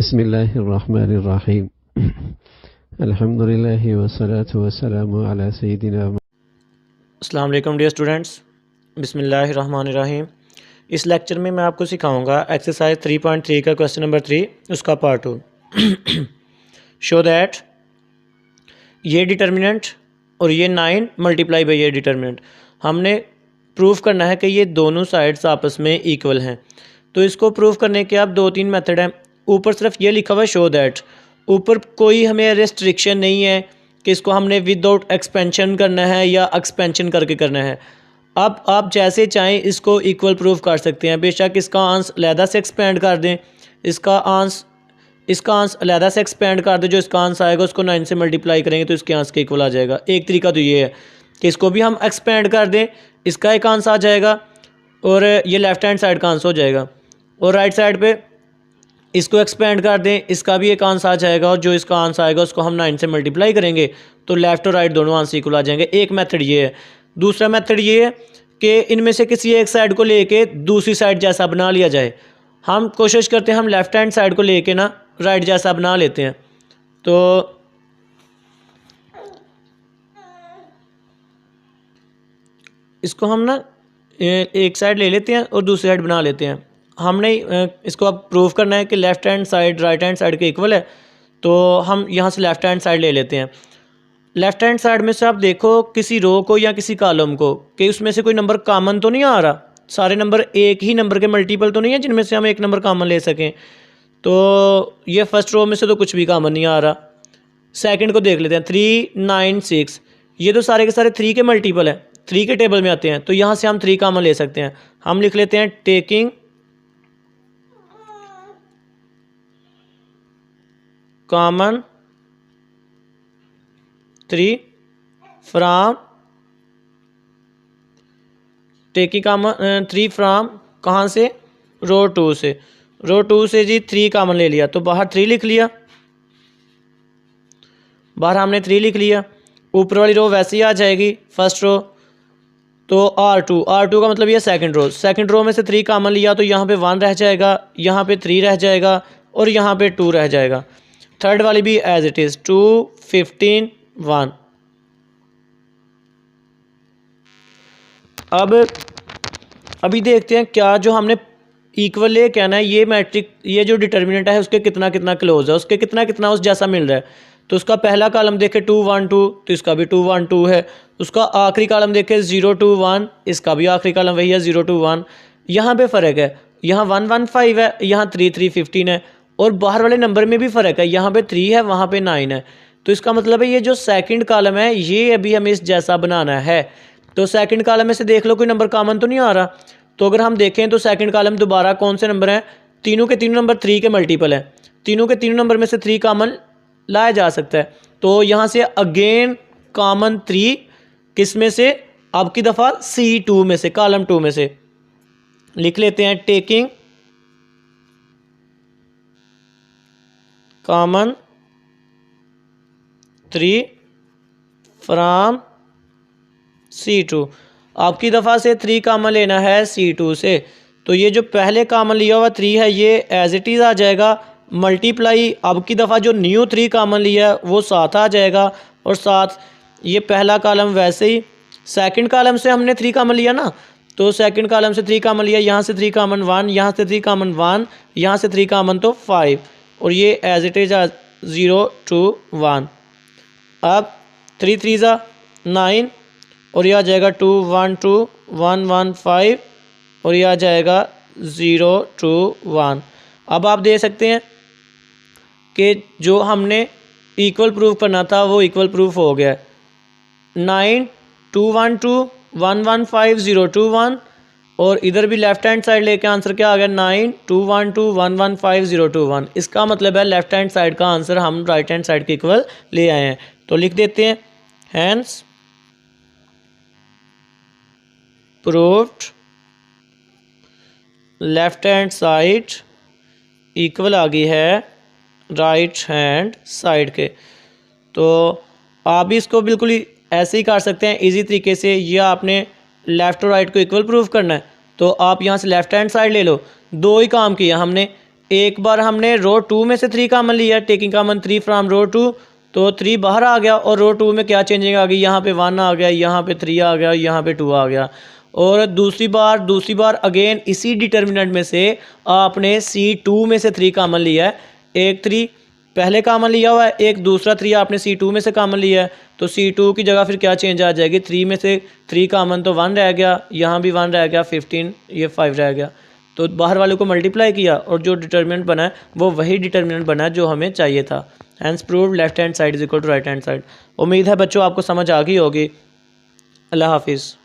बिस्मिल्लाहिर्रहमानिर्रहीम अल्हम्दुलिल्लाहि वस्सलातु वस्सलामु अला सय्यिदिना। अस्सलाम वालेकुम डियर स्टूडेंट्स, बिस्मिल्लाहिर्रहमानिर्रहीम। इस लेक्चर में मैं आपको सिखाऊंगा एक्सरसाइज 3.3 का क्वेश्चन नंबर 3, उसका पार्ट 2। शो दैट ये डिटर्मिनेंट और ये 9 मल्टीप्लाई बाई ये डिटर्मिनेंट, हमने प्रूफ करना है कि ये दोनों साइड्स आपस में इक्वल हैं। तो इसको प्रूफ करने के अब 2-3 मेथड हैं। ऊपर सिर्फ ये लिखा हुआ है शो दैट, ऊपर कोई हमें रेस्ट्रिक्शन नहीं है कि इसको हमने विदाउट एक्सपेंशन करना है या एक्सपेंशन करके करना है। अब आप जैसे चाहें इसको इक्वल प्रूफ कर सकते हैं। बेशक इसका आंस अलहदा से एक्सपेंड कर दें, इसका आंस अलहदा से एक्सपेंड कर दें, जो इसका आंस आएगा उसको 9 से मल्टीप्लाई करेंगे तो इसके आंस के इक्वल आ जाएगा। एक तरीका तो ये है कि इसको भी हम एक्सपेंड कर दें, इसका एक आंस आ जाएगा और ये लेफ़्ट हैंड साइड का आंस हो जाएगा, और राइट साइड पे इसको एक्सपेंड कर दें, इसका भी एक आंसर आ जाएगा, और जो इसका आंसर आएगा उसको हम 9 से मल्टीप्लाई करेंगे तो लेफ़्ट और राइट दोनों आंसर इक्वल आ जाएंगे। एक मेथड ये है। दूसरा मेथड ये है कि इनमें से किसी एक साइड को लेके दूसरी साइड जैसा बना लिया जाए। हम कोशिश करते हैं हम लेफ़्ट हैंड साइड को लेके ना राइट जैसा बना लेते हैं। तो इसको हम ना एक साइड ले लेते हैं और दूसरी साइड बना लेते हैं। हमने इसको अब प्रूव करना है कि left hand side right hand side के इक्वल है, तो हम यहाँ से लेफ़्ट हैंड साइड ले लेते हैं। लेफ़्ट हैंड साइड में से आप देखो किसी रो को या किसी कॉलम को कि उसमें से कोई नंबर कॉमन तो नहीं आ रहा, सारे नंबर एक ही नंबर के मल्टीपल तो नहीं है जिनमें से हम एक नंबर कॉमन ले सकें। तो ये फर्स्ट रो में से तो कुछ भी कॉमन नहीं आ रहा। सेकंड को देख लेते हैं, 3, 9, 6, ये तो सारे के सारे 3 के मल्टीपल हैं, 3 के टेबल में आते हैं, तो यहाँ से हम 3 कॉमन ले सकते हैं। हम लिख लेते हैं taking common 3 from, taking common 3 from कहाँ से, रो 2 से। रो 2 से जी 3 कॉमन ले लिया तो बाहर 3 लिख लिया, बाहर हमने 3 लिख लिया। ऊपर वाली रो वैसे ही आ जाएगी फर्स्ट रो, तो R2 का मतलब ये सेकंड रो में से 3 कॉमन लिया तो यहाँ पे 1 रह जाएगा, यहाँ पे 3 रह जाएगा और यहाँ पे 2 रह जाएगा। थर्ड वाली भी एज इट इज़ 2, 15, 1। अब अभी देखते हैं क्या जो हमने इक्वल ले कहना है, ये मैट्रिक ये जो डिटर्मिनेंट है उसके कितना कितना क्लोज है, उसके कितना कितना उस जैसा मिल रहा है। तो उसका पहला कॉलम देखे 2, 1, 2, तो इसका भी 2, 1, 2 है। उसका आखिरी कॉलम देखे 0, 2, 1, इसका भी आखिरी कॉलम वही है 0, 2, 1। यहाँ पे फ़र्क है, यहाँ 1, 1, 5 है, यहाँ 3, 3, 15 है, और बाहर वाले नंबर में भी फ़र्क है, यहाँ पे 3 है, वहाँ पे 9 है। तो इसका मतलब है ये जो सेकंड कॉलम है ये अभी हमें इस जैसा बनाना है। तो सेकंड कॉलम में से देख लो कोई नंबर कॉमन तो नहीं आ रहा। तो अगर हम देखें तो सेकंड कॉलम दोबारा कौन से नंबर हैं, तीनों के तीनों नंबर 3 के मल्टीपल हैं, तीनों के तीनों नंबर में से 3 कॉमन लाया जा सकता है। तो यहाँ से अगेन कॉमन 3 किस में से, अब की दफ़ा C2 में से, कॉलम 2 में से लिख लेते हैं टेकिंग कॉमन 3 फ्राम C2। आपकी दफ़ा से 3 कॉमन लेना है C2 से, तो ये जो पहले कॉमन लिया हुआ 3 है ये एज इट इज़ आ जाएगा, मल्टीप्लाई अब की दफ़ा जो न्यू 3 कॉमन लिया है वो 7 आ जाएगा, और 7 ये पहला कॉलम वैसे ही सेकंड कॉलम से हमने 3 कॉमन लिया ना, तो सेकंड कॉलम से 3 कॉमन लिया, यहाँ से 3 कॉमन 1, यहाँ से 3 कॉमन 1, यहाँ से 3 कॉमन तो 5, और ये एज इट इज़ 0, 2, 1। अब 3, 3 9, और यह आ जाएगा 2, 1, 2, 1, 1, 5, और यह आ जाएगा 0, 2, 1। अब आप देख सकते हैं कि जो हमने इक्वल प्रूफ करना था वो इक्वल प्रूफ हो गया। 9, 2, 1, 2, 1, 1, 5, 0, 2, 1, और इधर भी लेफ़्ट हैंड साइड लेके आंसर क्या आ गया 9, 2, 1, 2, 1, 1, 5, 0, 2, 1। इसका मतलब है लेफ़्ट हैंड साइड का आंसर हम राइट हैंड साइड के इक्वल ले आए हैं। तो लिख देते हैं hence proved left hand side equal आ गई है राइट हैंड साइड के। तो आप भी इसको बिल्कुल ऐसे ही कर सकते हैं इजी तरीके से। या आपने लेफ़्ट और राइट को इक्वल प्रूफ करना है तो आप यहाँ से लेफ़्ट हैंड साइड ले लो। दो ही काम किया हमने, एक बार हमने रो 2 में से 3 कामन लिया, टेकिंग कामन 3 फ्राम रो 2, तो 3 बाहर आ गया और रो 2 में क्या चेंजिंग आ गई, यहाँ पे 1 आ गया, यहाँ पे 3 आ गया, यहाँ पे 2 आ गया। और दूसरी बार अगेन इसी डिटर्मिनेंट में से आपने C2 में से 3 कामन लिया है, एक 3 पहले कामन लिया हुआ है, एक दूसरा 3 आपने C2 में से कामन लिया है, तो C2 की जगह फिर क्या चेंज आ जाएगी, 3 में से 3 कामन तो 1 रह गया, यहाँ भी 1 रह गया, 15 ये 5 रह गया। तो बाहर वाले को मल्टीप्लाई किया और जो डिटर्मिनेंट बना है वो वही डिटर्मिनेंट बना है जो हमें चाहिए था। Hence proved left hand side is equal to right hand side. उम्मीद है बच्चों आपको समझ आ गई होगी। अल्लाह हाफिज़।